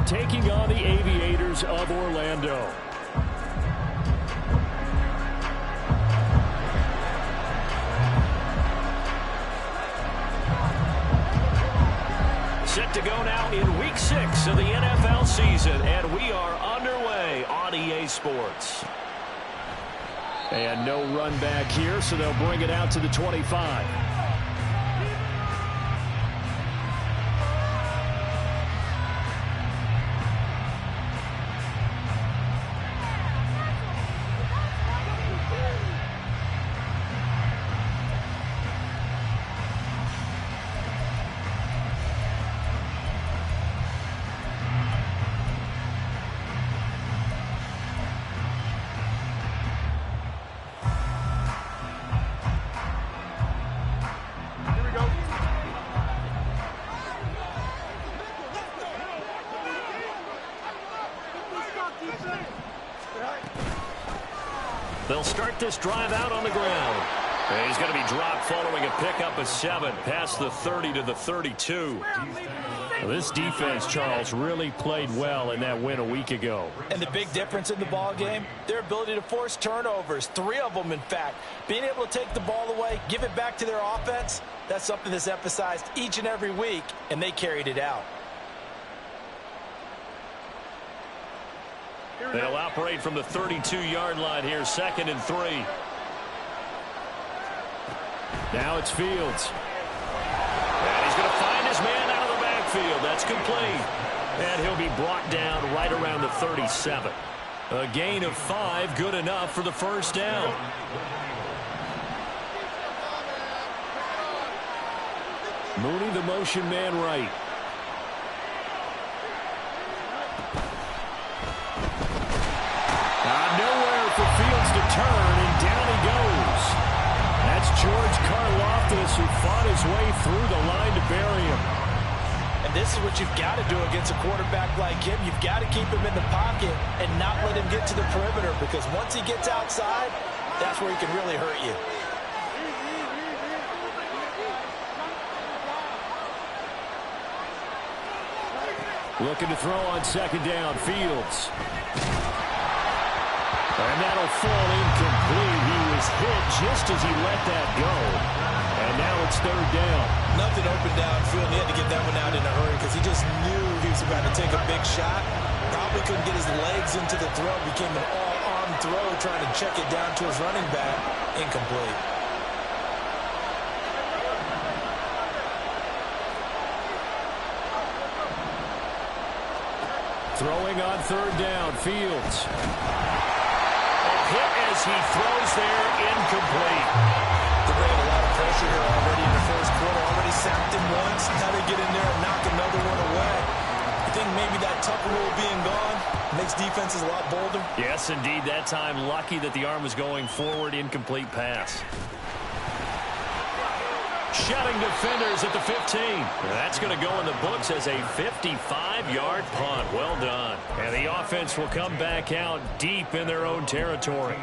taking on the Aviators of Orlando. Set to go now in Week 6 of the NFL season, and we are underway on EA Sports. And no run back here, so they'll bring it out to the 25. They'll start this drive out on the ground. And he's going to be dropped following a pickup of 7 past the 30 to the 32. Well, this defense, Charles, really played well in that win a week ago. And the big difference in the ball game, their ability to force turnovers, 3 of them, in fact. Being able to take the ball away, give it back to their offense, that's something that's emphasized each and every week, and they carried it out. They'll operate from the 32-yard line here, 2nd and 3. Now it's Fields. And he's going to find his man out of the backfield. That's complete. And he'll be brought down right around the 37. A gain of 5, good enough for the first down. Mooney, the motion man right. Nowhere for Fields to turn, and down he goes. That's George Karlaftis, who fought his way through the line to bury him. And this is what you've got to do against a quarterback like him. You've got to keep him in the pocket and not let him get to the perimeter, because once he gets outside, that's where he can really hurt you. Looking to throw on 2nd down, Fields. And that'll fall incomplete. He was hit just as he let that go. And now it's 3rd down. Nothing open downfield. He had to get that one out in a hurry because he just knew he was about to take a big shot. Probably couldn't get his legs into the throw. Became an all-arm throw, trying to check it down to his running back. Incomplete. Throwing on 3rd down, Fields. Hit as he throws there, incomplete. They had a lot of pressure here already in the first quarter. Already sacked him once. Now they get in there and knock another one away. I think maybe that Tucker rule being gone makes defenses a lot bolder. Yes, indeed. That time, lucky that the arm was going forward. Incomplete pass. Shutting defenders at the 15. That's going to go in the books as a 55-yard punt. Well done. And the offense will come back out deep in their own territory.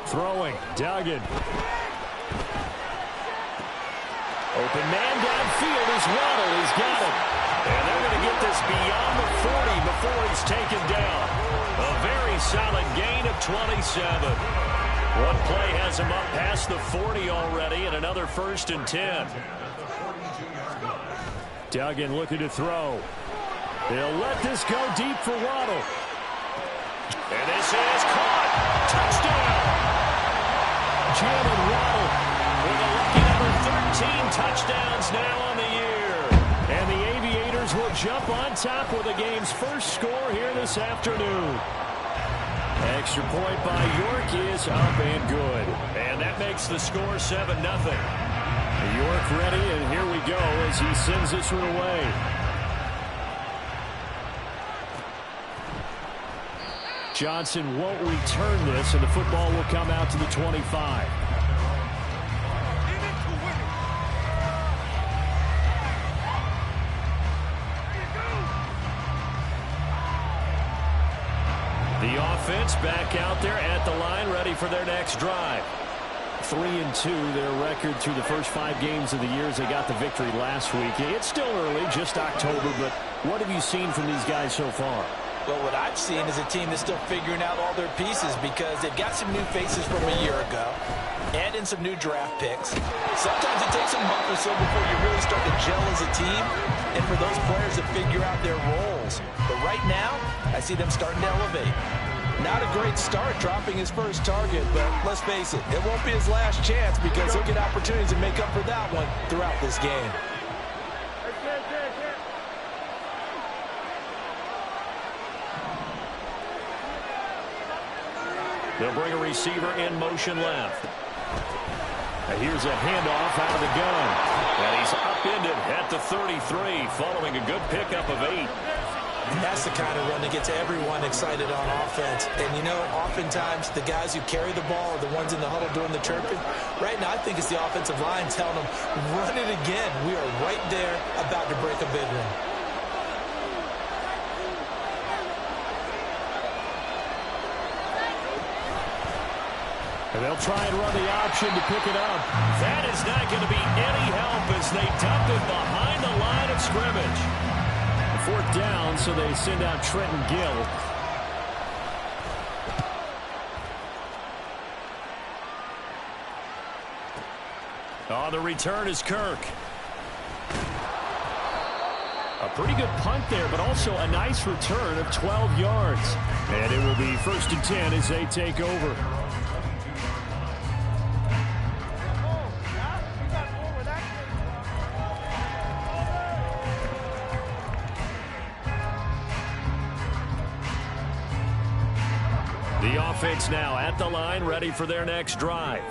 Throwing, Duggan. Open man downfield is Waddle. He's got it. And they're going to get this beyond the 40 before he's taken down. A very solid gain of 27. One play has him up past the 40 already, and another 1st and 10. Duggan looking to throw. They'll let this go deep for Waddle. And this is caught. Touchdown. Jalen Waddle with a lucky number 13 touchdowns now on the year. And the Aviators will jump on top with the game's first score here this afternoon. Extra point by York is up and good. And that makes the score 7-0. York ready, and here we go as he sends this one away. Johnson won't return this, and the football will come out to the 25. The offense back out there at the line, ready for their next drive. 3-2, their record through the first 5 games of the year as they got the victory last week. It's still early, just October, but what have you seen from these guys so far? Well, what I've seen is a team that's still figuring out all their pieces because they've got some new faces from a year ago and in some new draft picks. Sometimes it takes a month or so before you really start to gel as a team and for those players to figure out their roles. But right now, I see them starting to elevate. Not a great start dropping his first target, but let's face it, it won't be his last chance because he'll get opportunities to make up for that one throughout this game. They'll bring a receiver in motion left. And here's a handoff out of the gun. And he's upended at the 33, following a good pickup of 8. And that's the kind of run that gets everyone excited on offense. And, you know, oftentimes the guys who carry the ball are the ones in the huddle doing the chirping. Right now, I think it's the offensive line telling them, run it again. We are right there about to break a big one. And they'll try and run the option to pick it up. That is not going to be any help as they dump it behind the line of scrimmage. 4th down, so they send out Trenton Gill. Oh, the return is Kirk. A pretty good punt there, but also a nice return of 12 yards. And it will be 1st and 10 as they take over. The offense now at the line, ready for their next drive.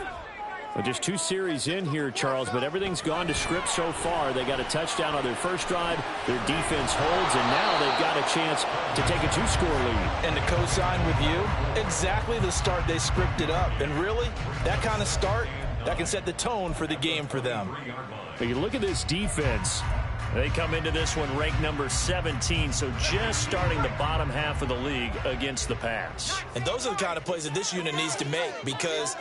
Well, just 2 series in here, Charles, but everything's gone to script so far. They got a touchdown on their first drive. Their defense holds, and now they've got a chance to take a 2-score lead. And to co-sign with you, exactly the start they scripted up. And really, that kind of start, that can set the tone for the game for them. But you look at this defense. They come into this one ranked number 17, so just starting the bottom half of the league against the pass. And those are the kind of plays that this unit needs to make because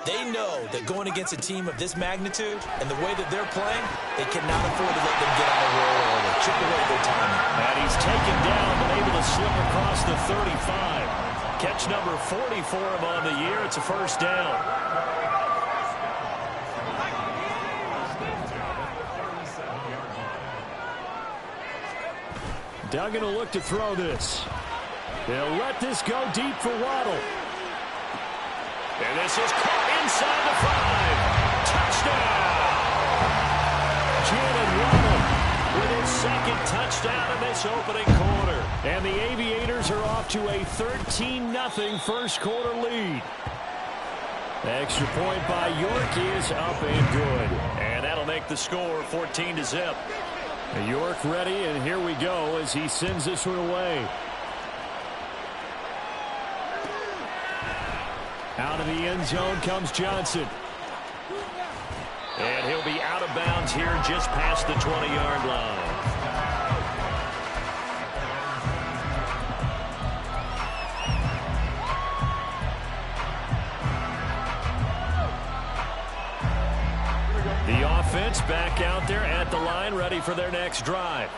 they know that going against a team of this magnitude and the way that they're playing, they cannot afford to let them get on a roll or to chip away their timing. And he's taken down, but able to slip across the 35. Catch number 40 for him on the year. It's a 1st down. Duggan will look to throw this. They'll let this go deep for Waddle. And this is caught inside the 5. Touchdown. Jared Waddle with his 2nd touchdown in this opening quarter. And the Aviators are off to a 13-0 first quarter lead. Extra point by York is up and good. And that'll make the score 14-0. York ready, and here we go as he sends this one away. Out of the end zone comes Johnson. And he'll be out of bounds here just past the 20-yard line. The offense back out there at the line, ready for their next drive.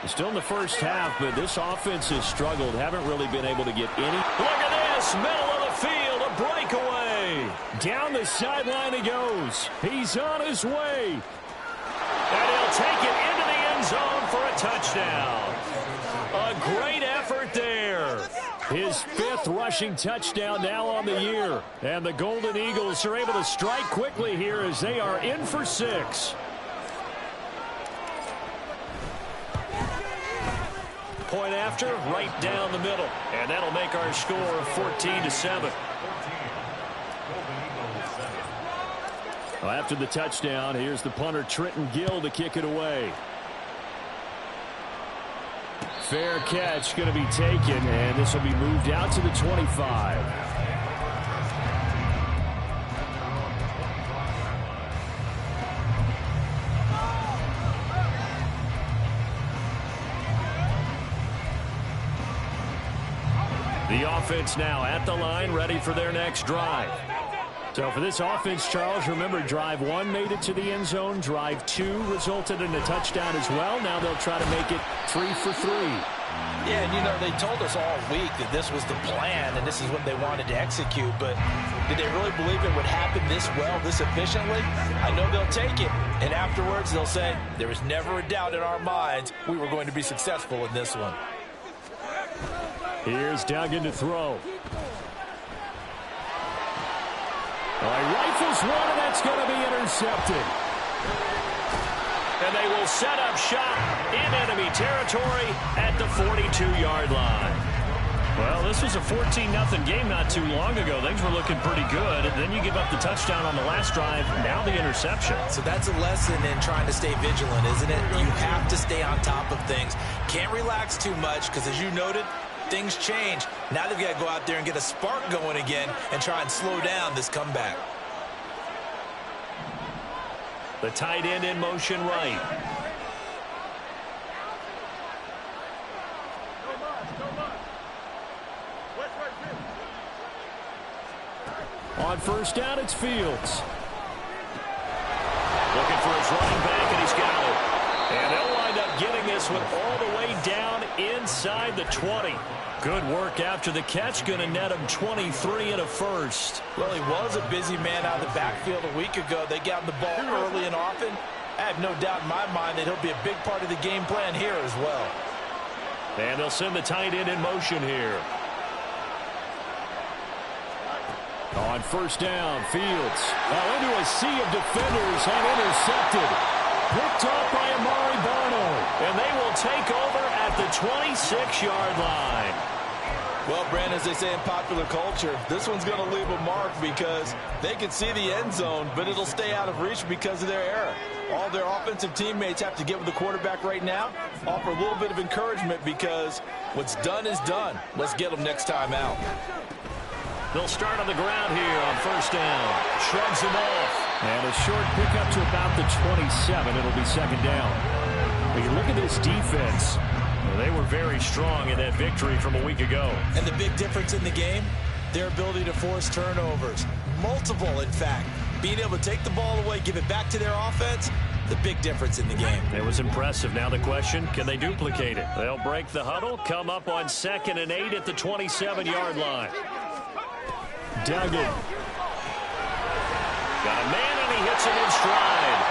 Still in the first half, but this offense has struggled. Haven't really been able to get any. Look at this, middle of the field, a breakaway. Down the sideline he goes. He's on his way. And he'll take it into the end zone for a touchdown. A great effort there. His 5th rushing touchdown now on the year. And the Golden Eagles are able to strike quickly here as they are in for 6. Point after, right down the middle. And that'll make our score 14-7. Well, after the touchdown, here's the punter Trenton Gill to kick it away. Fair catch going to be taken, and this will be moved out to the 25. The offense now at the line, ready for their next drive. So for this offense, Charles, remember, drive 1 made it to the end zone. Drive 2 resulted in a touchdown as well. Now they'll try to make it 3 for 3. Yeah, and you know, they told us all week that this was the plan and this is what they wanted to execute, but did they really believe it would happen this well, this efficiently? I know they'll take it, and afterwards they'll say, there was never a doubt in our minds we were going to be successful in this one. Here's Duggan to throw. Rifles one, and that's going to be intercepted. And they will set up shop in enemy territory at the 42-yard line. Well, this was a 14-0 game not too long ago. Things were looking pretty good. And then you give up the touchdown on the last drive, now the interception. So that's a lesson in trying to stay vigilant, isn't it? You have to stay on top of things. Can't relax too much because, as you noted, things change. Now they've got to go out there and get a spark going again and try and slow down this comeback. The tight end in motion right. On first down, it's Fields. Looking for his running back, and he's got it. And they'll wind up getting this one all the way down inside the 20. Good work after the catch. Going to net him 23 and a first. Well, he was a busy man out of the backfield a week ago. They got him the ball early and often. I have no doubt in my mind that he'll be a big part of the game plan here as well. And they'll send the tight end in motion here. On first down, Fields. Now into a sea of defenders and intercepted. Picked off by Amari Barno. And they will take over at the 26-yard line. Well, Brandon, as they say in popular culture, this one's going to leave a mark because they can see the end zone, but it'll stay out of reach because of their error. All their offensive teammates have to get with the quarterback right now, offer a little bit of encouragement because what's done is done. Let's get them next time out. They'll start on the ground here on first down. Shrugs him off. And a short pickup to about the 27. It'll be second down. When you look at this defense, they were very strong in that victory from a week ago. And the big difference in the game, their ability to force turnovers. Multiple, in fact. Being able to take the ball away, give it back to their offense, the big difference in the game. It was impressive. Now the question, can they duplicate it? They'll break the huddle, come up on 2nd and 8 at the 27-yard line. Duggan. Got a man, and he hits him in stride.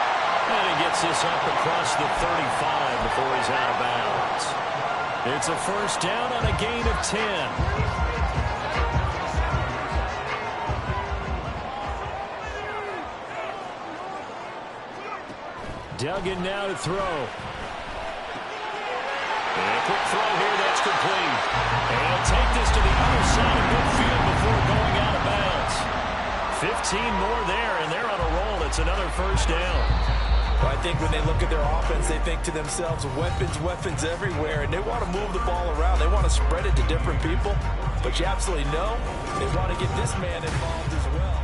And he gets this up across the 35 before he's out of bounds. It's a first down on a gain of 10. Duggan now to throw. And a quick throw here, that's complete. And he'll take this to the other side of midfield before going out of bounds. 15 more there, and they're on a roll. It's another first down. Well, I think when they look at their offense, they think to themselves, weapons everywhere, and they want to move the ball around. They want to spread it to different people. But you absolutely know they want to get this man involved as well.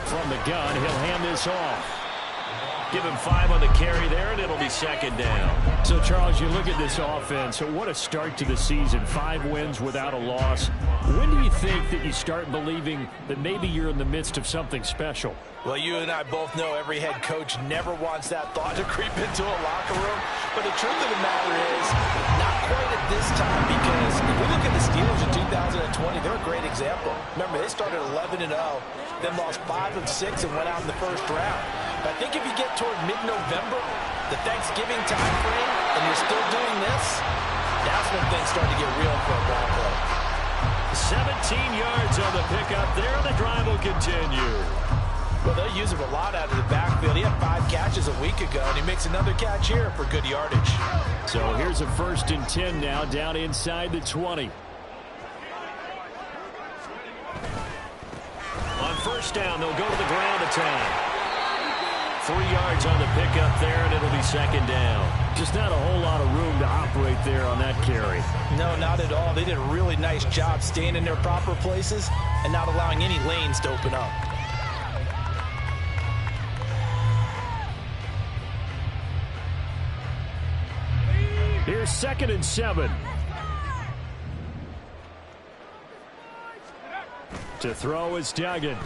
From the gun, he'll hand this off. Give him 5 on the carry there, and it'll be second down. So, Charles, you look at this offense. What a start to the season. 5 wins without a loss. When do you think that you start believing that maybe you're in the midst of something special? Well, you and I both know every head coach never wants that thought to creep into a locker room. But the truth of the matter is, not quite at this time, because if we look at the Steelers in 2020, they're a great example. Remember, they started 11-0, then lost 5 of 6 and went out in the first round. But I think if you get toward mid-November, the Thanksgiving time frame, and you're still doing this, that's when things start to get real for a ball club. 17 yards on the pickup there, and the drive will continue. Well, they'll use him a lot out of the backfield. He had 5 catches a week ago, and he makes another catch here for good yardage. So here's a 1st and 10 now, down inside the 20. On first down, they'll go to the ground attack. 3 yards on the pickup there, and it'll be second down. Just not a whole lot of room to operate there on that carry. No, not at all. They did a really nice job staying in their proper places and not allowing any lanes to open up. Here's 2nd and 7. To throw is Duggan.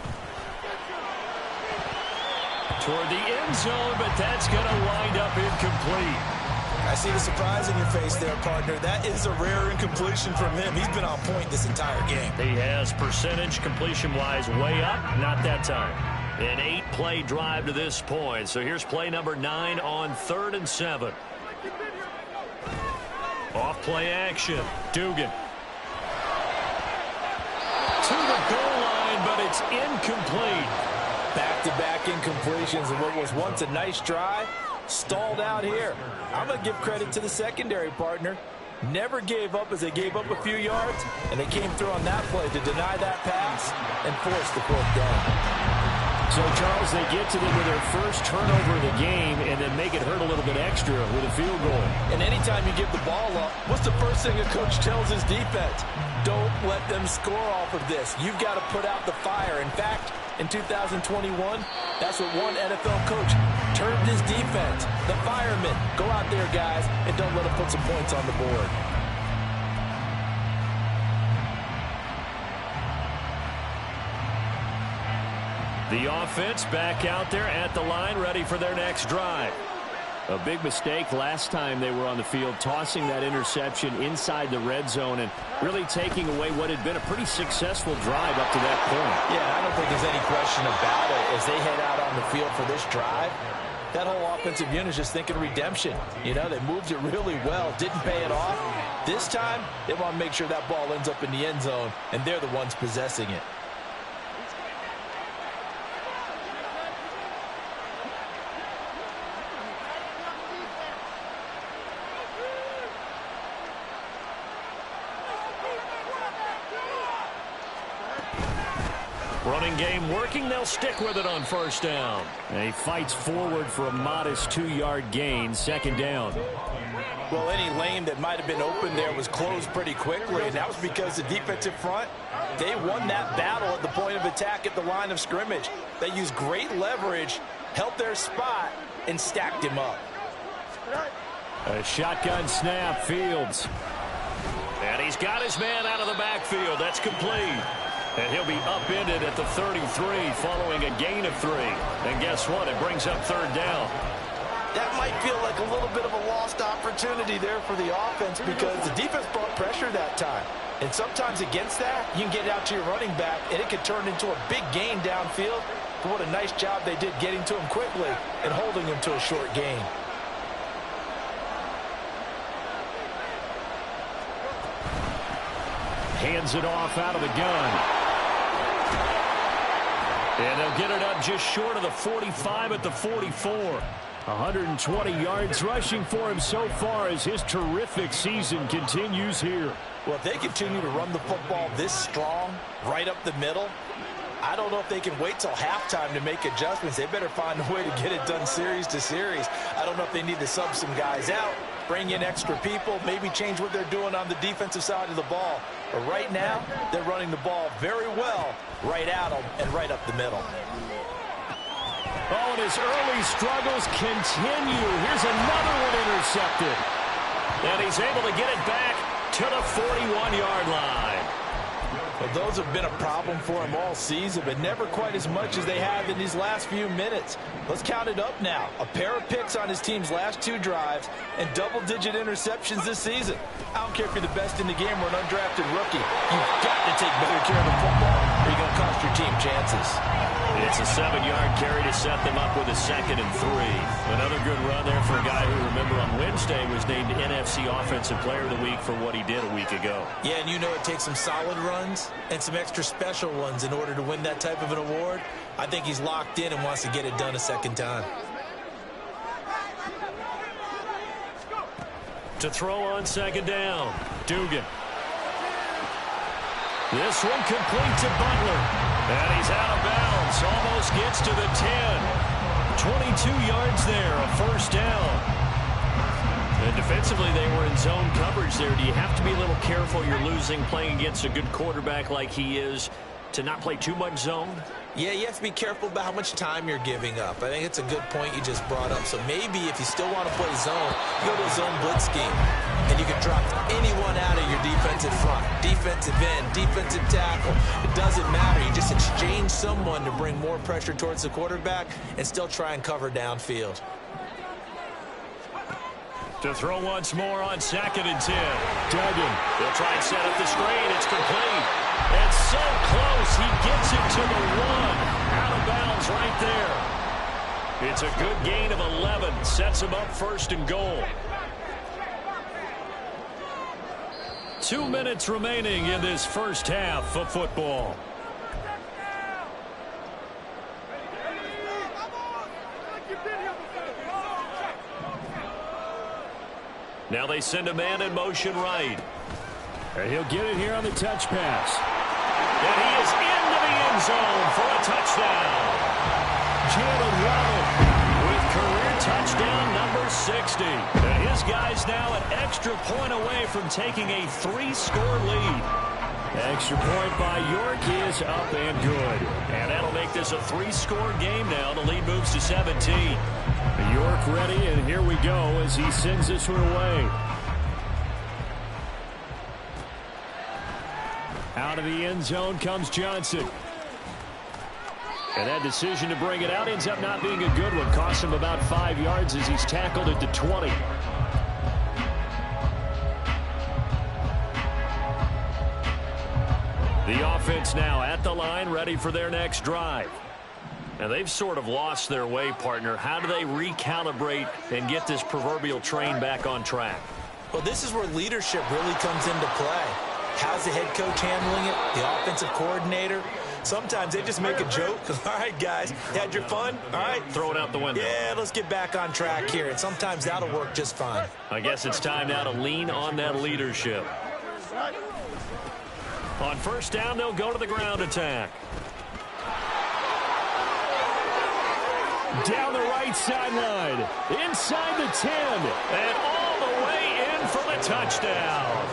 Toward the end zone, but that's going to wind up incomplete. I see the surprise in your face there, partner. That is a rare incompletion from him. He's been on point this entire game. He has percentage completion-wise way up, not that time. An 8-play drive to this point. So here's play number 9 on 3rd and 7. Off-play action. Dugan. To the goal line, but it's incomplete. Back-to-back incompletions of what was once a nice drive. Stalled out here. I'm going to give credit to the secondary, partner. Never gave up as they gave up a few yards, and they came through on that play to deny that pass and force the 4th down. So, Charles, they get to them with their first turnover of the game and then make it hurt a little bit extra with a field goal. And anytime you give the ball up, what's the first thing a coach tells his defense? Don't let them score off of this. You've got to put out the fire. In fact, in 2021, that's what one NFL coach termed his defense. The firemen. Go out there, guys, and don't let them put some points on the board. The offense back out there at the line, ready for their next drive. A big mistake last time they were on the field, tossing that interception inside the red zone and really taking away what had been a pretty successful drive up to that point. Yeah, I don't think there's any question about it. As they head out on the field for this drive, that whole offensive unit is just thinking redemption. You know, they moved it really well, didn't pay it off. This time, they want to make sure that ball ends up in the end zone, and they're the ones possessing it. Running game working. They'll stick with it on 1st down. And he fights forward for a modest 2-yard gain, 2nd down. Well, any lane that might have been open there was closed pretty quickly, and that was because the defensive front, they won that battle at the point of attack at the line of scrimmage. They used great leverage, held their spot, and stacked him up. A shotgun snap, Fields. And he's got his man out of the backfield. That's complete. And he'll be upended at the 33 following a gain of 3. And guess what? It brings up 3rd down. That might feel like a little bit of a lost opportunity there for the offense because the defense brought pressure that time. And sometimes against that, you can get it out to your running back, and it could turn into a big gain downfield. But what a nice job they did getting to him quickly and holding him to a short gain. Hands it off out of the gun. And they'll get it up just short of the 45 at the 44. 120 yards rushing for him so far as his terrific season continues here. Well, if they continue to run the football this strong, right up the middle, I don't know if they can wait till halftime to make adjustments. They better find a way to get it done series to series. I don't know if they need to sub some guys out, bring in extra people, maybe change what they're doing on the defensive side of the ball. But right now, they're running the ball very well right at them and right up the middle. Oh, and his early struggles continue. Here's another one intercepted. And he's able to get it back to the 41-yard line. Well, those have been a problem for him all season, but never quite as much as they have in these last few minutes. Let's count it up now. A pair of picks on his team's last 2 drives and double-digit interceptions this season. I don't care if you're the best in the game or an undrafted rookie. You've got to take better care of the football or you're going to cost your team chances. It's a 7-yard carry to set them up with a 2nd and 3. Another good run there for a guy who, remember, on Wednesday was named NFC Offensive Player of the Week for what he did a week ago. Yeah, and you know it takes some solid runs and some extra special ones in order to win that type of an award. I think he's locked in and wants to get it done a second time. To throw on 2nd down, Dugan. This one complete to Butler. And he's out of bounds. Almost gets to the 10. 22 yards there, a 1st down. And defensively, they were in zone coverage there. Do you have to be a little careful? You're losing, playing against a good quarterback like he is, to not play too much zone? Yeah, you have to be careful about how much time you're giving up. I think it's a good point you just brought up. So maybe if you still want to play zone, you go to a zone blitz scheme. and you can drop anyone out of your defensive front. Defensive end, defensive tackle. It doesn't matter. You just exchange someone to bring more pressure towards the quarterback and still try and cover downfield. To throw once more on 2nd and 10. Duggan. He'll try and set up the screen. It's complete. And so close. He gets it to the 1. Out of bounds right there. It's a good gain of 11. Sets him up 1st and goal. 2 minutes remaining in this first half of football. Now they send a man in motion right. And he'll get it here on the touch pass. And he is into the end zone for a touchdown. Jalen Waddle with career touchdown number 60. And his guys now an extra point away from taking a 3-score lead. Extra point by York is up and good. And that'll make this a 3-score game now. The lead moves to 17. York ready, and here we go as he sends this one away. Out of the end zone comes Johnson. And that decision to bring it out ends up not being a good one. Costs him about 5 yards as he's tackled at the 20. The offense now at the line, ready for their next drive. Now, they've sort of lost their way, partner. How do they recalibrate and get this proverbial train back on track? Well, this is where leadership really comes into play. How's the head coach handling it? The offensive coordinator? Sometimes they just make a joke. All right, guys, had your fun? All right. Throw it out the window. Yeah, let's get back on track here. And sometimes that'll work just fine. I guess it's time now to lean on that leadership. On 1st down, they'll go to the ground attack. Down the right sideline, inside the 10, and all the way in for the touchdown.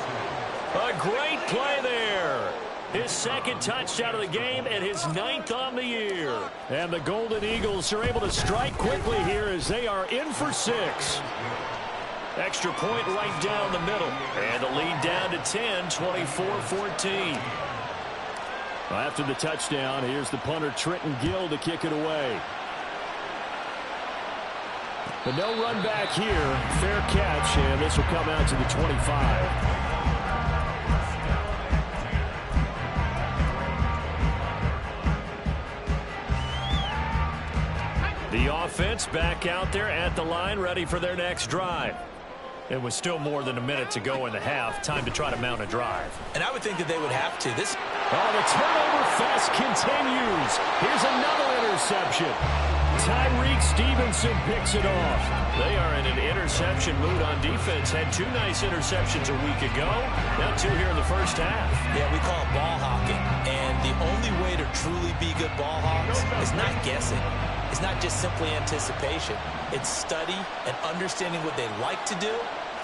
A great play there. His 2nd touchdown of the game and his 9th on the year. And the Golden Eagles are able to strike quickly here as they are in for 6. Extra point right down the middle. And the lead down to 10, 24-14. After the touchdown, here's the punter Trenton Gill to kick it away. But no run back here. Fair catch, and this will come out to the 25. The offense back out there at the line, ready for their next drive. It was still more than a minute to go in the half. Time to try to mount a drive. And I would think that they would have to. The turnover fest continues. Here's another interception. Tyreek Stevenson picks it off. They are in an interception mood on defense. Had 2 nice interceptions a week ago. Now 2 here in the first half. Yeah, we call it ball hawking. And the only way to truly be good ball hawks is not guessing. It's not just simply anticipation. It's study and understanding what they like to do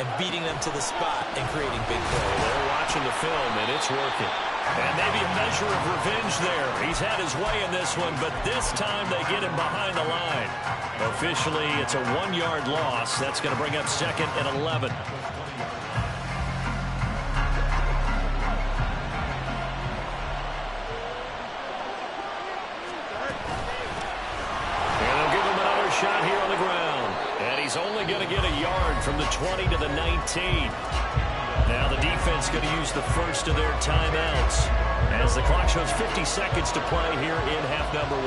and beating them to the spot and creating big plays. They're watching the film, and it's working. And maybe a measure of revenge there. He's had his way in this one, but this time they get him behind the line. Officially, it's a 1-yard loss. That's going to bring up 2nd and 11. And they'll give him another shot here on the ground. And he's only going to get a yard from the 20 to the 19. Now the defense going to use the first of their timeouts as the clock shows 50 seconds to play here in half number 1.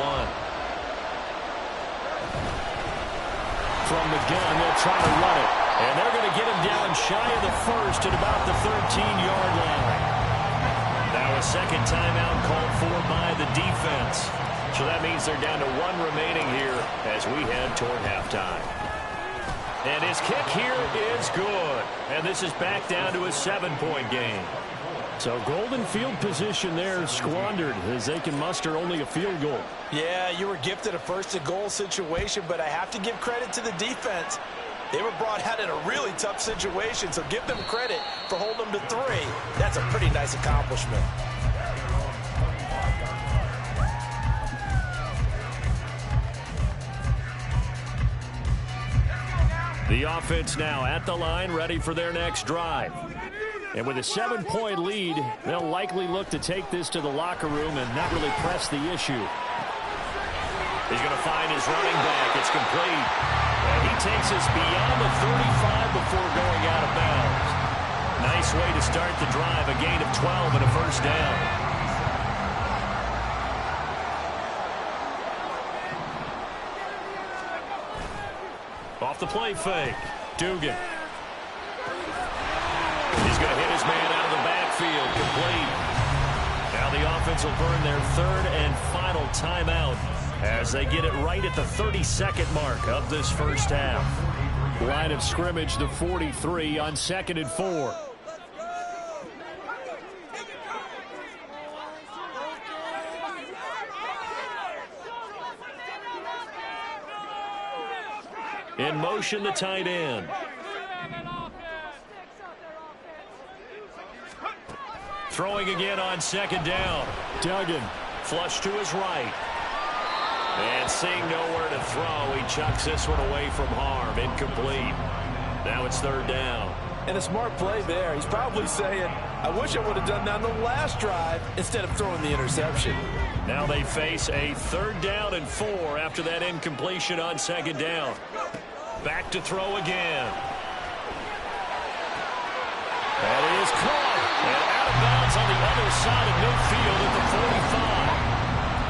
From the gun, they'll try to run it. And they're going to get him down shy of the first at about the 13-yard line. Now a 2nd timeout called for by the defense. So that means they're down to 1 remaining here as we head toward halftime. And his kick here is good. And this is back down to a 7-point game. So golden field position there squandered as they can muster only a field goal. Yeah, you were gifted a 1st-and-goal situation, but I have to give credit to the defense. They were brought out in a really tough situation, so give them credit for holding them to 3. That's a pretty nice accomplishment. The offense now at the line, ready for their next drive. And with a 7-point lead, they'll likely look to take this to the locker room and not really press the issue. He's going to find his running back. It's complete. And he takes us beyond the 35 before going out of bounds. Nice way to start the drive, a gain of 12 and a first down. Off the play fake, Dugan. He's going to hit his man out of the backfield, complete. Now the offense will burn their third and final timeout as they get it right at the 32nd mark of this first half. Line of scrimmage, the 43 on 2nd and 4. In motion, the tight end. Throwing again on 2nd down. Duggan, flush to his right. And seeing nowhere to throw, he chucks this one away from harm. Incomplete. Now it's 3rd down. And a smart play there. He's probably saying, I wish I would have done that on the last drive instead of throwing the interception. Now they face a 3rd down and 4 after that incompletion on 2nd down. Back to throw again. That is caught. And out of bounds on the other side of midfield at the 45.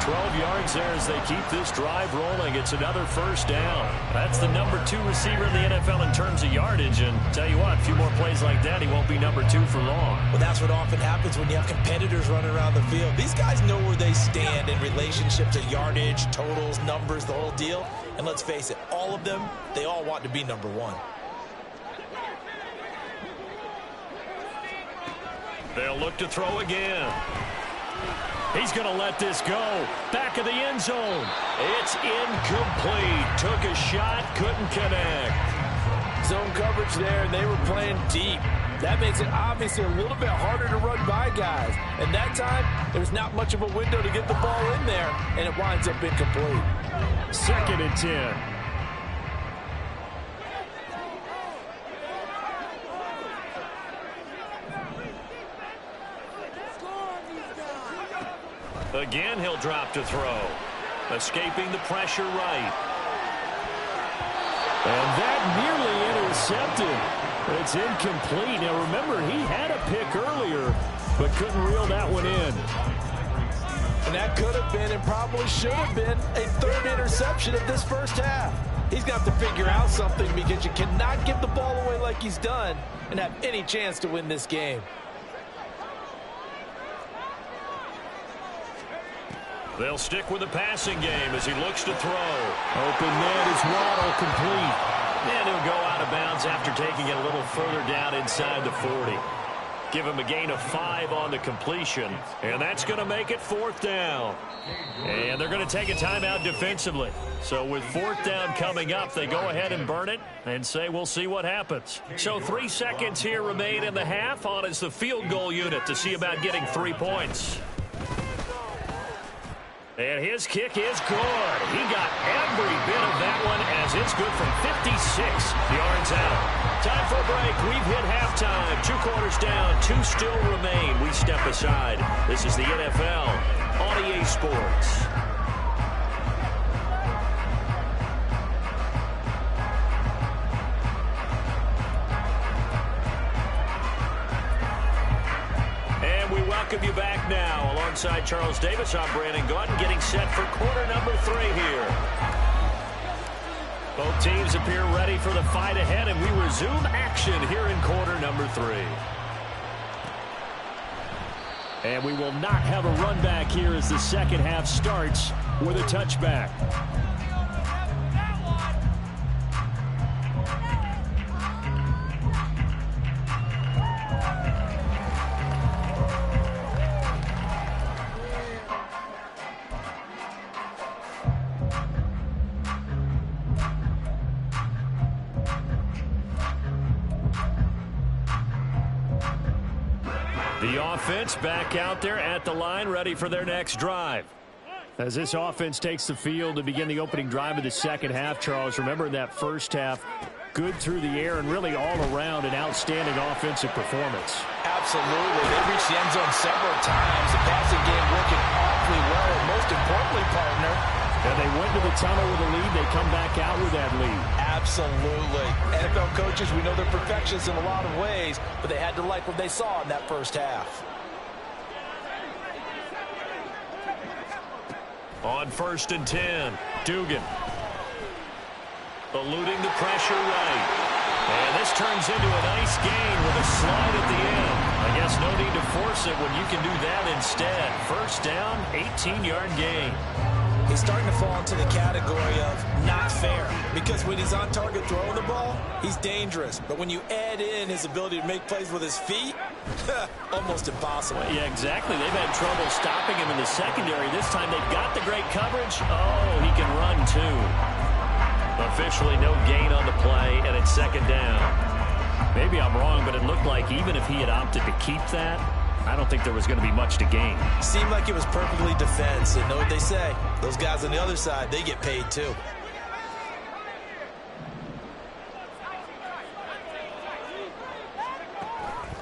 12 yards there as they keep this drive rolling. It's another first down. That's the number 2 receiver in the NFL in terms of yardage. And tell you what, a few more plays like that, he won't be number 2 for long. Well, that's what often happens when you have competitors running around the field. These guys know where they stand in relationship to yardage, totals, numbers, the whole deal. And let's face it, all of them, they all want to be number 1. They'll look to throw again. He's going to let this go. Back of the end zone. It's incomplete. Took a shot, couldn't connect. Zone coverage there, and they were playing deep. That makes it obviously a little bit harder to run by guys. And that time, there's not much of a window to get the ball in there, and it winds up incomplete. 2nd and 10. Again, he'll drop to throw. Escaping the pressure right. And that nearly intercepted. It's incomplete. Now, remember, he had a pick earlier, but couldn't reel that one in. And that could have been and probably should have been a 3rd interception of this first half. He's got to figure out something because you cannot give the ball away like he's done and have any chance to win this game. They'll stick with the passing game as he looks to throw. Open man is Waddle, complete. And he'll go out of bounds after taking it a little further down inside the 40. Give him a gain of 5 on the completion. And that's going to make it 4th down. And they're going to take a timeout defensively. So with 4th down coming up, they go ahead and burn it and say we'll see what happens. So 3 seconds here remain in the half. On is the field goal unit to see about getting 3 points. And his kick is good. He got every bit of that one as it's good from 56 yards out. Time for a break. We've hit halftime. 2 quarters down. 2 still remain. We step aside. This is the NFL on EA Sports. Welcome you back now. Alongside Charles Davis, I'm Brandon Gautin, getting set for quarter number 3 here. Both teams appear ready for the fight ahead, and we resume action here in quarter number 3. And we will not have a run back here as the second half starts with a touchback. The offense back out there at the line, ready for their next drive. As this offense takes the field to begin the opening drive of the second half, Charles, remember in that first half, good through the air and really all around an outstanding offensive performance. Absolutely. They reached the end zone several times. The passing game working awfully well, and most importantly, partner, and they went to the tunnel with a lead. They come back out with that lead. Absolutely. NFL coaches, we know they're perfectionists in a lot of ways, but they had to like what they saw in that first half. On 1st and 10, Dugan. Eluding the pressure right. And this turns into a nice gain with a slide at the end. I guess no need to force it when you can do that instead. First down, 18-yard gain. He's starting to fall into the category of not fair, because when he's on target throwing the ball, he's dangerous. But when you add in his ability to make plays with his feet, almost impossible. Well, yeah, exactly. They've had trouble stopping him in the secondary. This time they've got the great coverage. Oh, he can run too. Officially no gain on the play, and it's 2nd down. Maybe I'm wrong, but it looked like even if he had opted to keep that, I don't think there was going to be much to gain. Seemed like it was perfectly defense. And know what they say? Those guys on the other side, they get paid too.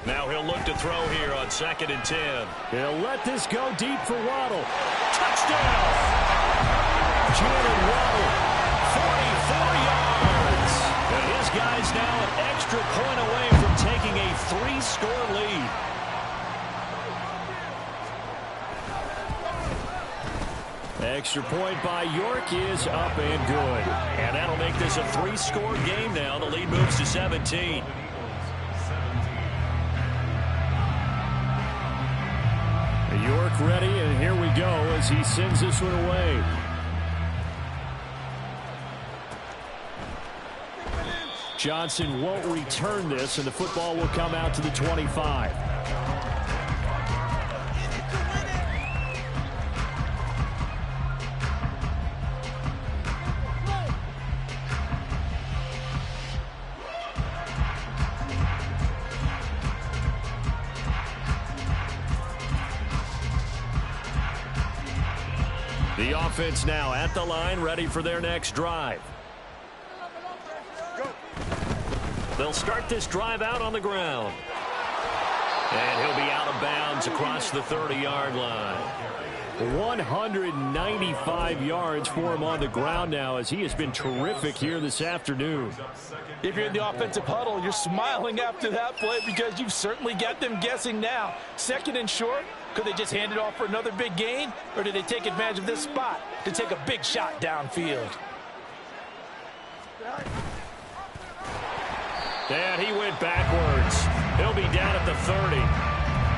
Now he'll look to throw here on 2nd and 10. He'll let this go deep for Waddle. Touchdown! Jalen Waddle, 44 yards. And his guy's now an extra point away from taking a 3-score lead. Extra point by York is up and good. And that'll make this a 3-score game now. The lead moves to 17. York ready, and here we go as he sends this one away. Johnson won't return this, and the football will come out to the 25. The offense now at the line, ready for their next drive. They'll start this drive out on the ground. And he'll be out of bounds across the 30-yard line. 195 yards for him on the ground now, as he has been terrific here this afternoon. If you're in the offensive huddle, you're smiling after that play because you've certainly got them guessing now. 2nd and short, could they just hand it off for another big gain? Or did they take advantage of this spot to take a big shot downfield? And he went backwards. He'll be down at the 30.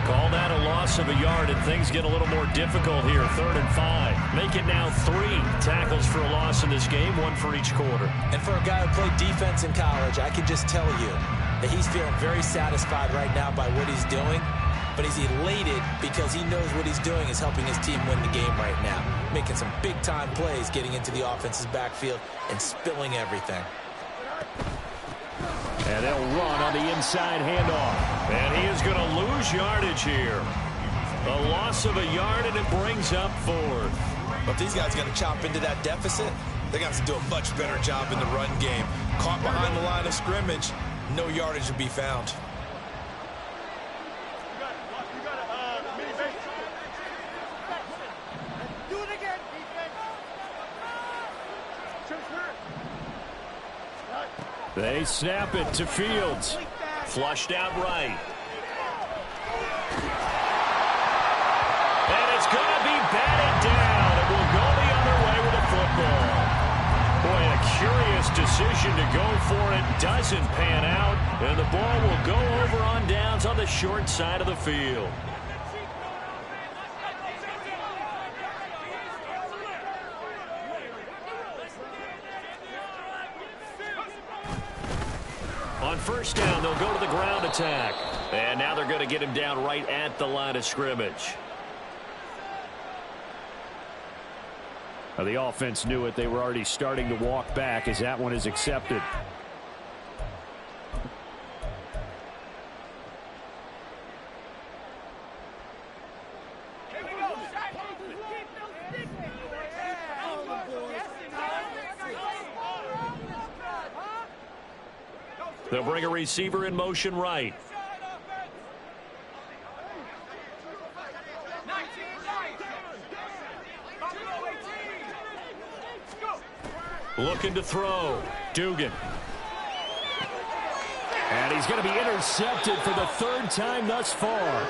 Call that a loss of a yard, and things get a little more difficult here. 3rd and 5. Make it now 3 tackles for a loss in this game, 1 for each quarter. And for a guy who played defense in college, I can just tell you that he's feeling very satisfied right now by what he's doing. But he's elated because he knows what he's doing is helping his team win the game right now. Making some big-time plays, getting into the offense's backfield and spilling everything. And they'll run on the inside handoff. And he is going to lose yardage here. A loss of a yard, and it brings up 4th. But if these guys are going to chop into that deficit, they're going to have to do a much better job in the run game. Caught behind the line of scrimmage, no yardage to be found. They snap it to Fields. Flushed out right. And it's going to be batted down. It will go the other way with the football. Boy, a curious decision to go for it. Doesn't pan out. And the ball will go over on downs on the short side of the field. On 1st down, they'll go to the ground attack. And now they're going to get him down right at the line of scrimmage. Well, the offense knew it. They were already starting to walk back as that one is accepted. They'll bring a receiver in motion right. Looking to throw. Dugan. And he's going to be intercepted for the third time thus far.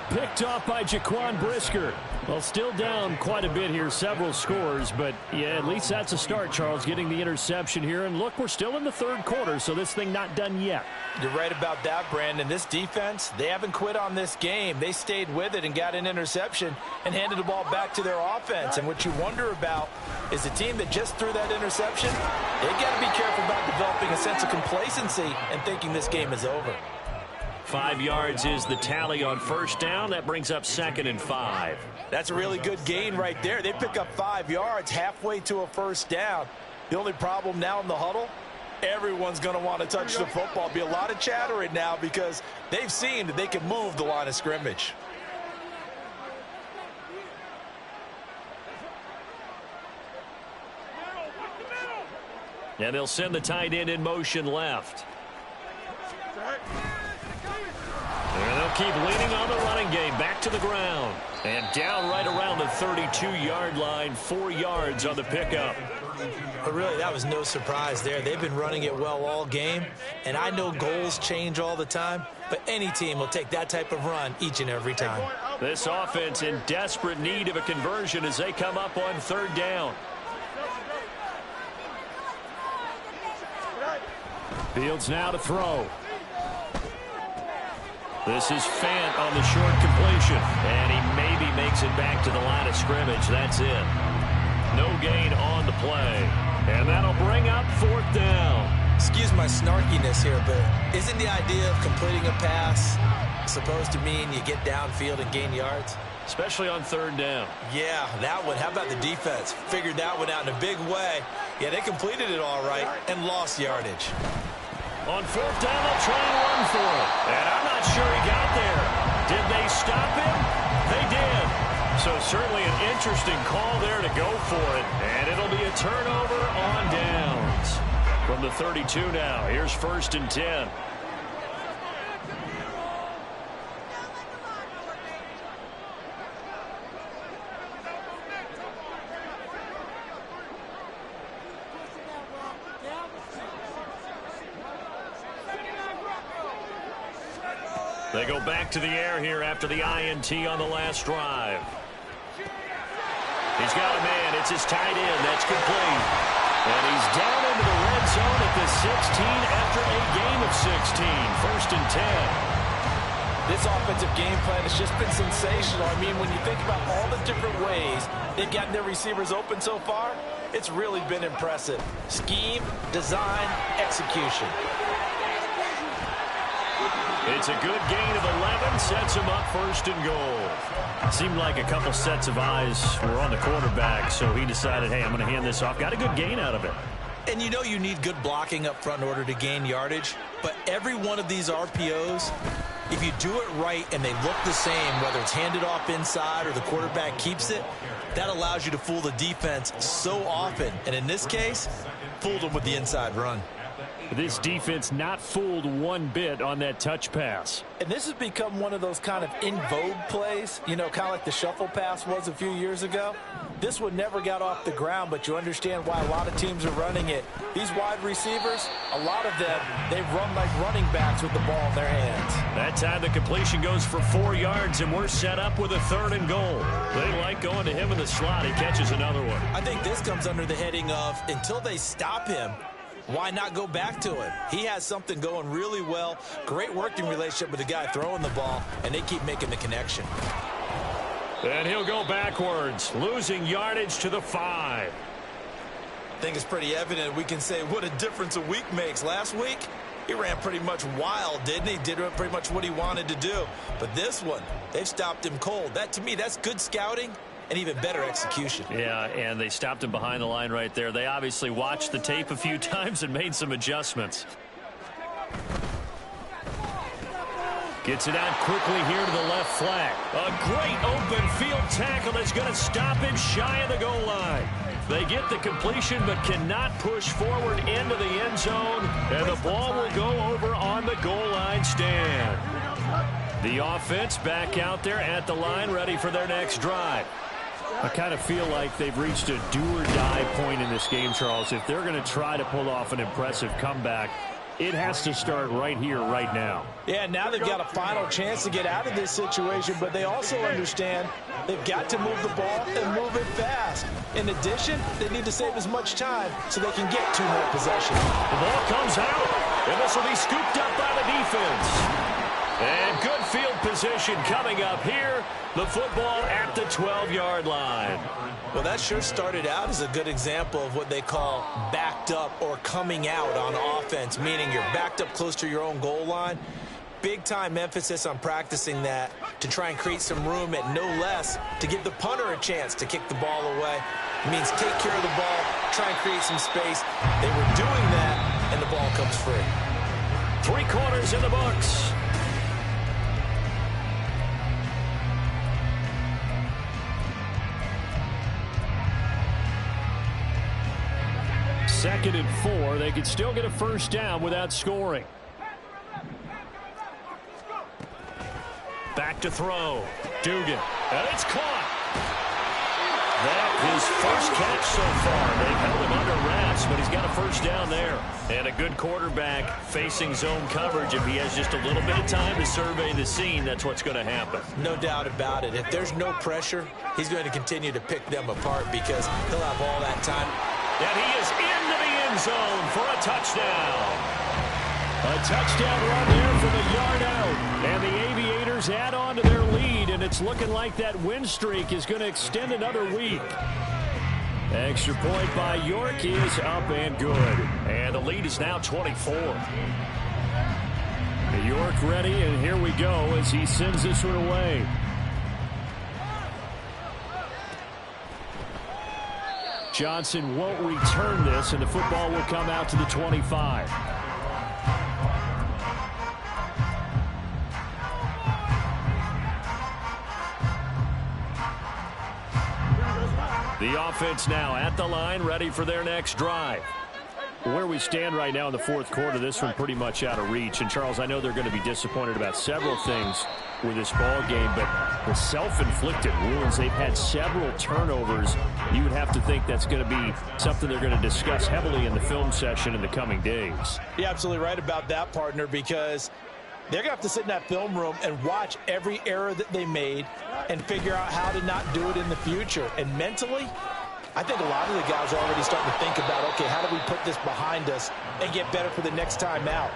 Picked off by Jaquan Brisker. Well, still down quite a bit here, several scores, but yeah, at least that's a start, Charles, getting the interception here. And look, we're still in the third quarter, so this thing not done yet. You're right about that, Brandon. This defense, they haven't quit on this game. They stayed with it and got an interception and handed the ball back to their offense. And what you wonder about is the team that just threw that interception, they got to be careful about developing a sense of complacency and thinking this game is over. 5 yards is the tally on first down. That brings up 2nd and 5. That's a really good gain right there. They pick up 5 yards halfway to a first down. The only problem now in the huddle, everyone's going to want to touch the football. Be a lot of chattering now because they've seen that they can move the line of scrimmage. And they'll send the tight end in motion left. And they'll keep leaning on the running game. Back to the ground. And down right around the 32-yard line. 4 yards on the pickup. But really, that was no surprise there. They've been running it well all game. And I know goals change all the time, but any team will take that type of run each and every time. This offense in desperate need of a conversion as they come up on 3rd down. Fields now to throw. This is Fant on the short completion. And he maybe makes it back to the line of scrimmage. That's it. No gain on the play. And that'll bring up 4th down. Excuse my snarkiness here, but isn't the idea of completing a pass supposed to mean you get downfield and gain yards? Especially on 3rd down. Yeah, that one. How about the defense? Figured that one out in a big way. Yeah, they completed it all right and lost yardage. On 4th down, they'll try and run for it. And I'm not sure he got there. Did they stop him? They did. So certainly an interesting call there to go for it. And it'll be a turnover on downs. From the 32 now, here's 1st and 10. They go back to the air here after the INT on the last drive. He's got a man. It's his tight end. That's complete. And he's down into the red zone at the 16 after a game of 16. 1st and 10. This offensive game plan has just been sensational. I mean, when you think about all the different ways they've gotten their receivers open so far, it's really been impressive. Scheme, design, execution. It's a good gain of 11, sets him up 1st and goal. It seemed like a couple sets of eyes were on the quarterback, so he decided, hey, I'm going to hand this off. Got a good gain out of it. And you know you need good blocking up front in order to gain yardage, but every one of these RPOs, if you do it right and they look the same, whether it's handed off inside or the quarterback keeps it, that allows you to fool the defense so often. And in this case, fooled them with the inside run. This defense not fooled one bit on that touch pass. And this has become one of those kind of in vogue plays, you know, kind of like the shuffle pass was a few years ago. This one never got off the ground, but you understand why a lot of teams are running it. These wide receivers, a lot of them, they run like running backs with the ball in their hands. That time the completion goes for 4 yards, and we're set up with a 3rd and goal. They like going to him in the slot. He catches another one. I think this comes under the heading of until they stop him, why not go back to him? He has something going really well. Great working relationship with the guy throwing the ball, and they keep making the connection. And he'll go backwards, losing yardage to the 5. I think it's pretty evident we can say what a difference a week makes. Last week, he ran pretty much wild, didn't he? Did pretty much what he wanted to do. But this one, they've stopped him cold. That, to me, that's good scouting and even better execution. Yeah, and they stopped him behind the line right there. They obviously watched the tape a few times and made some adjustments. Gets it out quickly here to the left flank. A great open field tackle that's going to stop him shy of the goal line. They get the completion but cannot push forward into the end zone, and the ball will go over on the goal line stand. The offense back out there at the line, ready for their next drive. I kind of feel like they've reached a do-or-die point in this game, Charles. If they're going to try to pull off an impressive comeback, it has to start right here, right now. Yeah, now they've got a final chance to get out of this situation, but they also understand they've got to move the ball and move it fast. In addition, they need to save as much time so they can get 2 more possessions. The ball comes out, and this will be scooped up by the defense. And good field position coming up here. The football at the 12-yard line. Well, that sure started out as a good example of what they call backed up or coming out on offense, meaning you're backed up close to your own goal line. Big-time emphasis on practicing that to try and create some room at no less to give the punter a chance to kick the ball away. It means take care of the ball, try and create some space. They were doing that, and the ball comes free. 3 quarters in the books. Second and 4. They could still get a first down without scoring. Back to throw. Dugan. And it's caught. That his first catch so far. They've held him under wraps, but he's got a first down there. And a good quarterback facing zone coverage. If he has just a little bit of time to survey the scene, that's what's going to happen. No doubt about it. If there's no pressure, he's going to continue to pick them apart because he'll have all that time. And he is into the end zone for a touchdown. A touchdown run there from a yard out. And the Aviators add on to their lead, and it's looking like that win streak is going to extend another week. Extra point by York is up and good. And the lead is now 24. York ready, and here we go as he sends this one away. Johnson won't return this, and the football will come out to the 25. The offense now at the line, ready for their next drive. Where we stand right now in the fourth quarter, this one pretty much out of reach. And, Charles, I know they're going to be disappointed about several things with this ball game, but the self-inflicted wounds, they've had several turnovers. You would have to think that's going to be something they're going to discuss heavily in the film session in the coming days. You're absolutely right about that, partner, because they're going to have to sit in that film room and watch every error that they made and figure out how to not do it in the future. And mentally, I think a lot of the guys are already starting to think about, okay, how do we put this behind us and get better for the next time out?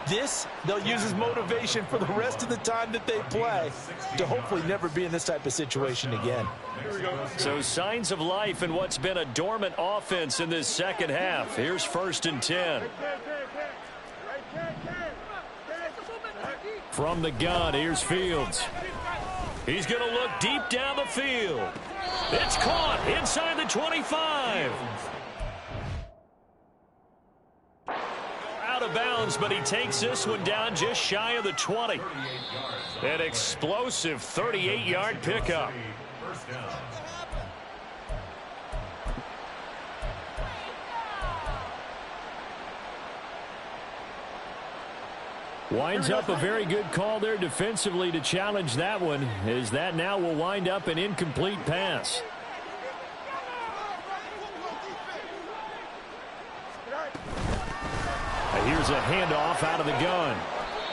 This, they'll use as motivation for the rest of the time that they play to hopefully never be in this type of situation again. So signs of life in what's been a dormant offense in this second half. Here's 1st and 10. From the gun, here's Fields. He's going to look deep down the field. It's caught inside the 25. Out of bounds, but he takes this one down just shy of the 20. An explosive 38-yard pickup. Winds up a very good call there defensively to challenge that one, as that now will wind up an incomplete pass. Here's a handoff out of the gun.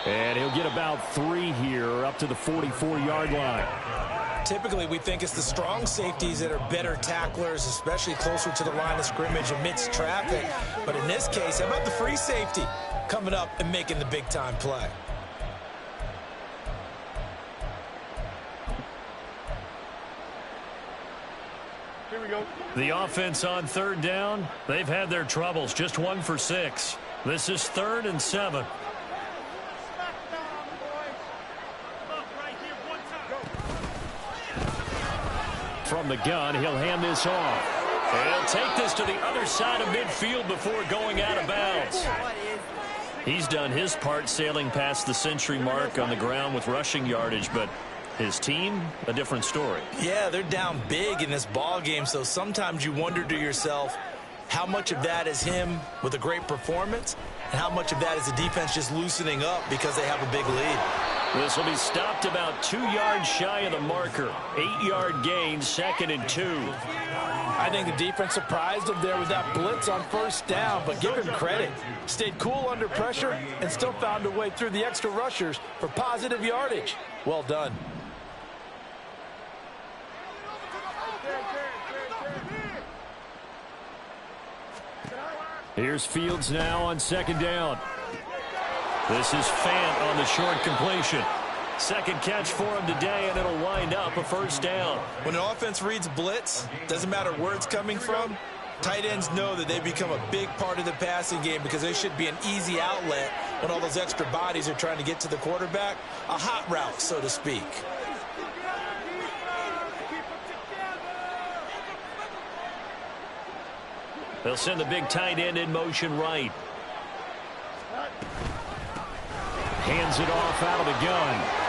And he'll get about 3 here up to the 44-yard line. Typically, we think it's the strong safeties that are better tacklers, especially closer to the line of scrimmage amidst traffic. But in this case, how about the free safety coming up and making the big-time play? Here we go. The offense on 3rd down, they've had their troubles. Just 1 for 6. This is 3rd and 7. From the gun, he'll hand this off. And he'll take this to the other side of midfield before going out of bounds. He's done his part sailing past the century mark on the ground with rushing yardage, but his team, a different story. Yeah, they're down big in this ball game, so sometimes you wonder to yourself how much of that is him with a great performance and how much of that is the defense just loosening up because they have a big lead. This will be stopped about 2 yards shy of the marker. 8-yard gain, 2nd and 2. I think the defense surprised him there with that blitz on first down, but give him credit. Stayed cool under pressure and still found a way through the extra rushers for positive yardage. Well done. Here's Fields now on 2nd down. This is Fant on the short completion. 2nd catch for him today, and it'll wind up a 1st down. When an offense reads blitz, doesn't matter where it's coming from, tight ends know that they become a big part of the passing game because they should be an easy outlet when all those extra bodies are trying to get to the quarterback. A hot route, so to speak. They'll send the big tight end in motion right. Hands it off out of the gun.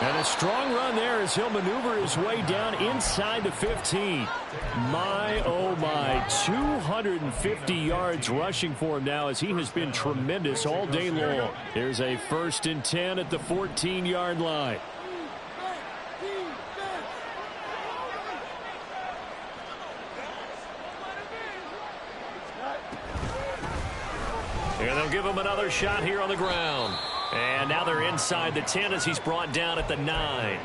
And a strong run there as he'll maneuver his way down inside the 15. My, oh my, 250 yards rushing for him now as he has been tremendous all day long. Here's a 1st and 10 at the 14-yard line. And they'll give him another shot here on the ground. And now they're inside the 10 as he's brought down at the 9.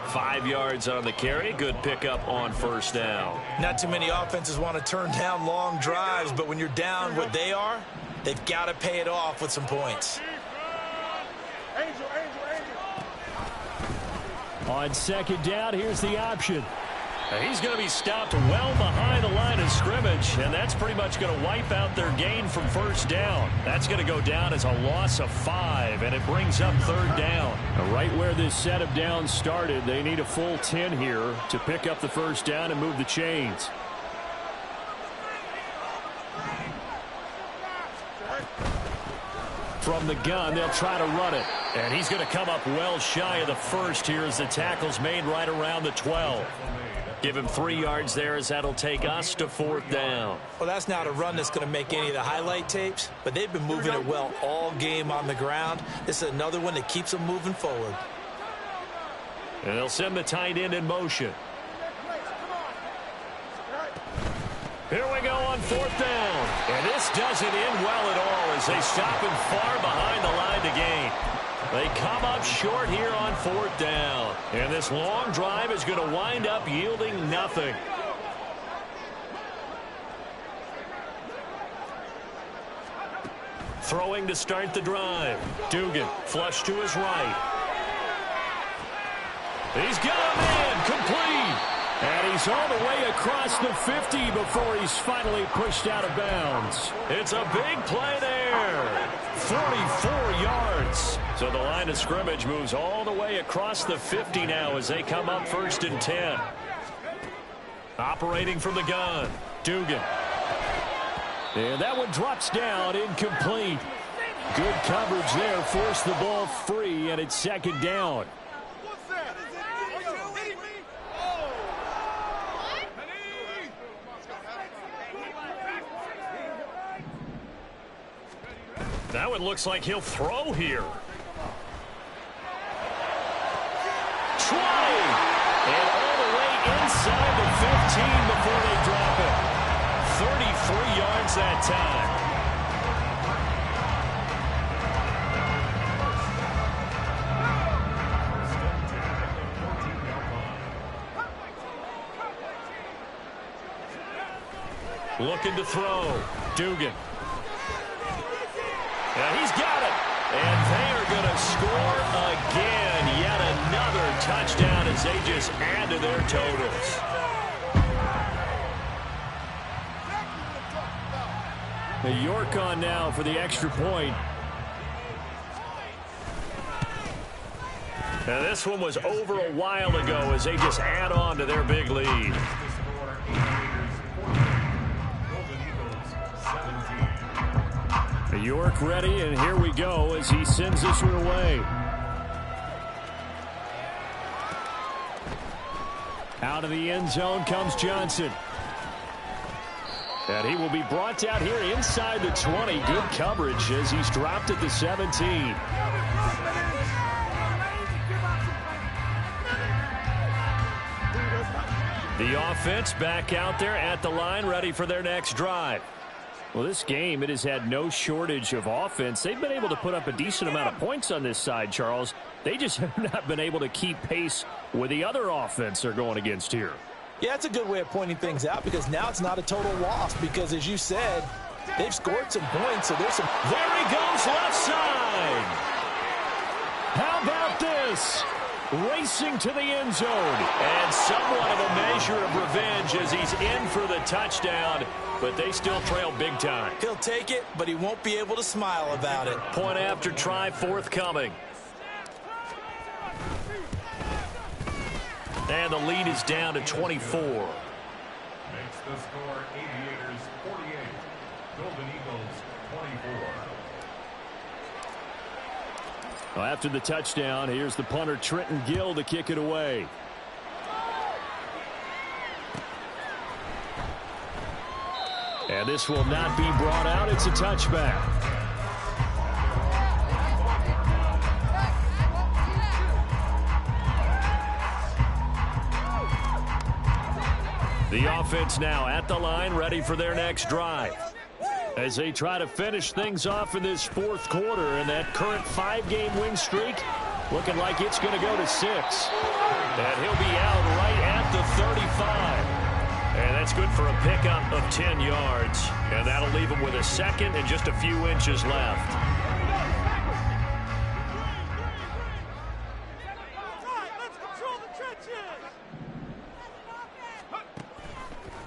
5 yards on the carry. Good pickup on 1st down. Not too many offenses want to turn down long drives, but when you're down what they are, they've got to pay it off with some points. On 2nd down, here's the option. He's going to be stopped well behind the line of scrimmage, and that's pretty much going to wipe out their gain from 1st down. That's going to go down as a loss of 5, and it brings up 3rd down. Right where this set of downs started, they need a full 10 here to pick up the 1st down and move the chains. From the gun, they'll try to run it. And he's going to come up well shy of the 1st here as the tackle's made right around the 12. Give him 3 yards there as that'll take us to 4th down. Well, that's not a run that's going to make any of the highlight tapes, but they've been moving it well all game on the ground. This is another one that keeps them moving forward. And they'll send the tight end in motion. Here we go on 4th down. And this doesn't end well at all as they stop him far behind the line to gain. They come up short here on 4th down. And this long drive is going to wind up yielding nothing. Throwing to start the drive. Dugan flush to his right. He's got a man complete. And he's all the way across the 50 before he's finally pushed out of bounds. It's a big play there. 44 yards. So the line of scrimmage moves all the way across the 50 now as they come up 1st and 10. Operating from the gun. Dugan. And that one drops down, incomplete. Good coverage there, forced the ball free, and it's 2nd down. That one looks like he'll throw here. Trying. And all the way inside the 15 before they drop it. 33 yards that time. Looking to throw. Dugan. And he's got it. And they are going to score again. Yet another touchdown as they just add to their totals. York on now for the extra point. Now this one was over a while ago as they just add on to their big lead. York ready, and here we go as he sends this one away. Out of the end zone comes Johnson. And he will be brought down here inside the 20. Good coverage as he's dropped at the 17. The offense back out there at the line, ready for their next drive. Well, this game, it has had no shortage of offense. They've been able to put up a decent amount of points on this side, Charles. They just have not been able to keep pace with the other offense they're going against here. Yeah, it's a good way of pointing things out because now it's not a total loss because, as you said, they've scored some points. So there's some. There he goes, left side. How about this? Racing to the end zone. And somewhat of a measure of revenge as he's in for the touchdown, but they still trail big time. He'll take it, but he won't be able to smile about it. Point after try forthcoming. And the lead is down to 24. Makes the score Aviators 48, Golden Eagles 24. Well, after the touchdown, here's the punter Trenton Gill to kick it away. And this will not be brought out. It's a touchback. The offense now at the line, ready for their next drive. As they try to finish things off in this fourth quarter, and that current 5-game win streak looking like it's going to go to 6. And he'll be out right at the 35. And that's good for a pickup of 10 yards. And that'll leave him with a second and just a few inches left.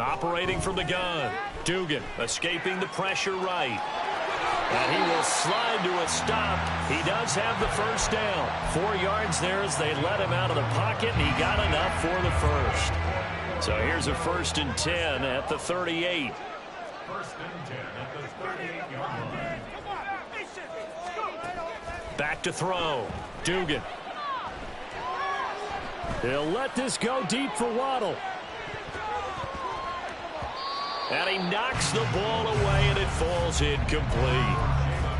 Operating from the gun. Dugan escaping the pressure right. And he will slide to a stop. He does have the first down. 4 yards there as they let him out of the pocket, and he got enough for the first. So here's a 1st and 10 at the 38. 1st and 10 at the 38-yard line. Back to throw. Dugan. He'll let this go deep for Waddle. And he knocks the ball away, and it falls incomplete.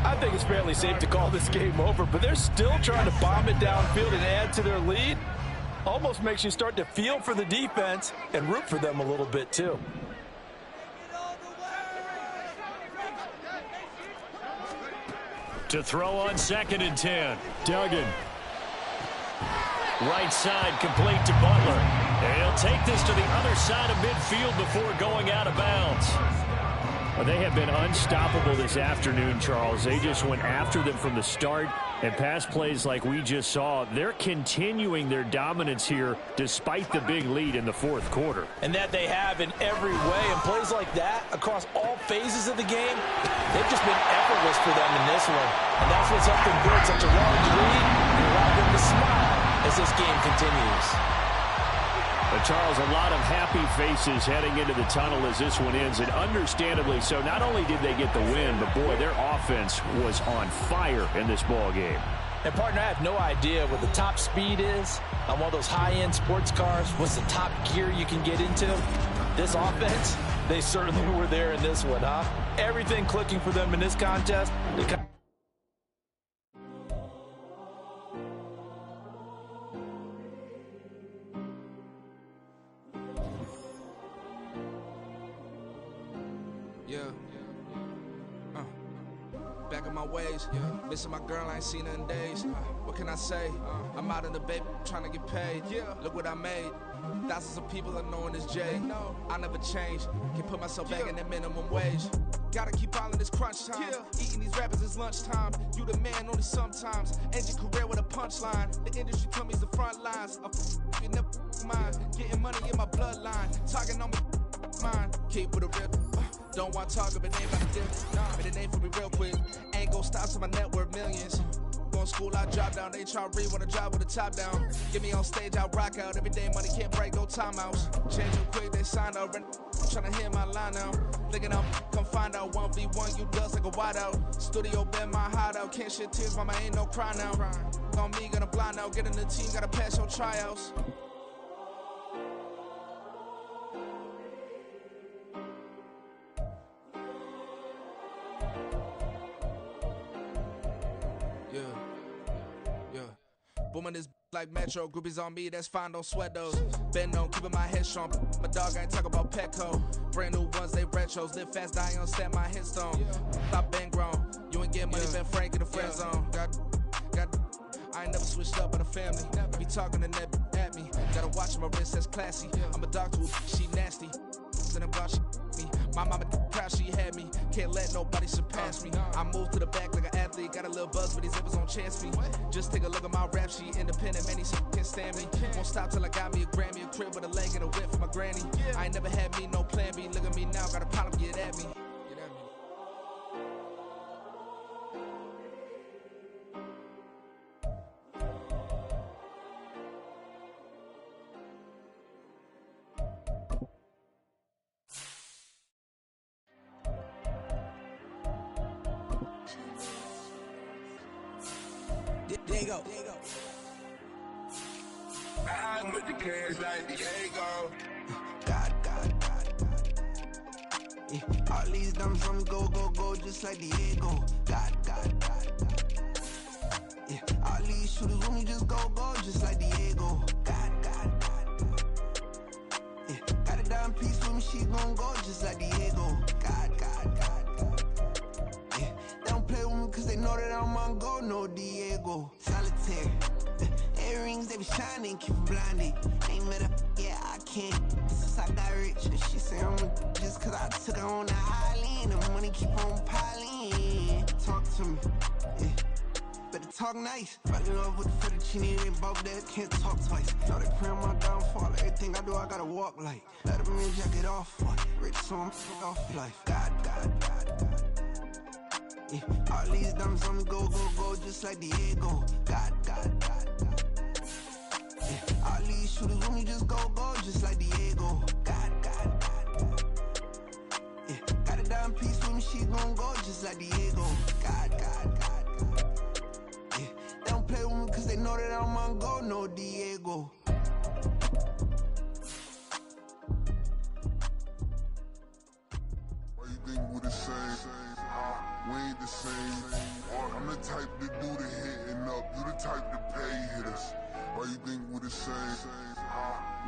I think it's fairly safe to call this game over, but they're still trying to bomb it downfield and add to their lead. Almost makes you start to feel for the defense and root for them a little bit, too. To throw on 2nd and 10. Duggan. Right side complete to Butler. And he'll take this to the other side of midfield before going out of bounds. Well, they have been unstoppable this afternoon, Charles. They just went after them from the start, and pass plays like we just saw, they're continuing their dominance here despite the big lead in the fourth quarter. And that they have in every way. And plays like that across all phases of the game, they've just been effortless for them in this one. And that's what's helped them build such a large lead and allowed them to smile as this game continues. But Charles, a lot of happy faces heading into the tunnel as this one ends, and understandably so. Not only did they get the win, but boy, their offense was on fire in this ball game. And partner, I have no idea what the top speed is on one of those high-end sports cars. What's the top gear you can get into? This offense, they certainly were there in this one, huh? Everything clicking for them in this contest. Back in my ways, missing my girl, I ain't seen her in days. What can I say? I'm out in the baby, trying to get paid. Look what I made. Thousands of people are knowing this Jay. I never change. Can put myself back in that minimum wage. Gotta keep all in this crunch time. Eating these rappers is lunchtime. You the man only sometimes. End your career with a punchline. The industry told me the front lines. I'm in the mind. Getting money in my bloodline. Talking on me mine. Keep with a real. Don't want to talk if it ain't about the deal. Made a name for me real quick. Ain't gon' stop so my net worth millions. Going school, I drop down. They try to read when I drive with the top down. Get me on stage, I rock out. Every day money can't break, no timeouts. Change real quick, they sign up. tryna hit my line now. Thinking I'm come find out 1v1, you dust like a wide out. Studio been my hideout, can't shed tears, mama ain't no cry now. On me, gonna blind out, get in the team, gotta pass your tryouts. Yeah. Booming this like Metro, groupies on me, that's fine, don't sweat those. Been on, keeping my head strong. My dog ain't talk about Petco. Brand new ones, they retros. Live fast, die on set, my headstone. I been grown. You ain't get money, been frank in the friend zone. I ain't never switched up on the family. Be talking to that at me. Gotta watch my wrist, that's classy. I'm a dog to a she nasty. Then I'm God, she me. My mama proud she had me. Can't let nobody surpass me. I move to the back like an athlete. Got a little buzz, but these zippers don't chance me. Just take a look at my rap sheet. Independent, man, these can't stand me. Won't stop till I got me a Grammy, a crib with a leg and a whip for my granny. I ain't never had me, no plan B. Look at me now, got a problem, get at me. There you go. I'm with the cash like Diego. God. Yeah. All these dumb from go, just like Diego. God. Yeah. All these shooters with me just go, just like Diego. God. Yeah. Got a dime piece with me, she gon' go just like Diego. God. Yeah. They don't play with me cause they know that I'm on go, no Diego. Solitaire. Earrings, they be shining, keep them blinded. Ain't met her, yeah, I can't. Since I got rich, she say I'm just cause I took her on the island. The money keep on piling. Talk to me, yeah. Better talk nice. Fucking up with the fettuccine, they both dead, can't talk twice. Know they pray on my downfall. Everything I do, I gotta walk like. Let them in, jacket off. Rich, so I'm off life. God. Yeah. All these dumps on me go, just like Diego. God. Yeah. All these shooters with me just go, just like Diego. God. Yeah. Got a dime piece with me, she gon' go just like Diego. God. Yeah. They don't play with me cause they know that I'm on go, no Diego. Why you think we the same? We ain't the same. I'm the type to do the hitting up. You the type to pay hitters. Why you think we the same?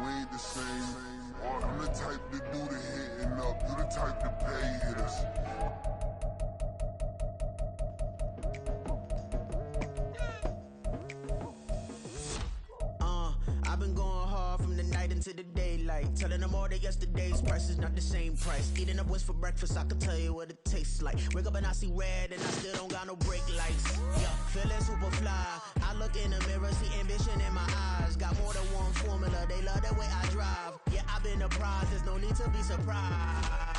We ain't the same. I'm the type to do the hitting up. You the type to pay hitters. I've been going hard from the night into the daylight. Telling them all that yesterday's price is not the same price. Eating up what's for breakfast, I can tell you what it tastes like. Wake up and I see red and I still don't got no brake lights. Yeah, feeling super fly. I look in the mirror, see ambition in my eyes. Got more than one formula, they love the way I drive. Yeah, I've been apprised, there's no need to be surprised.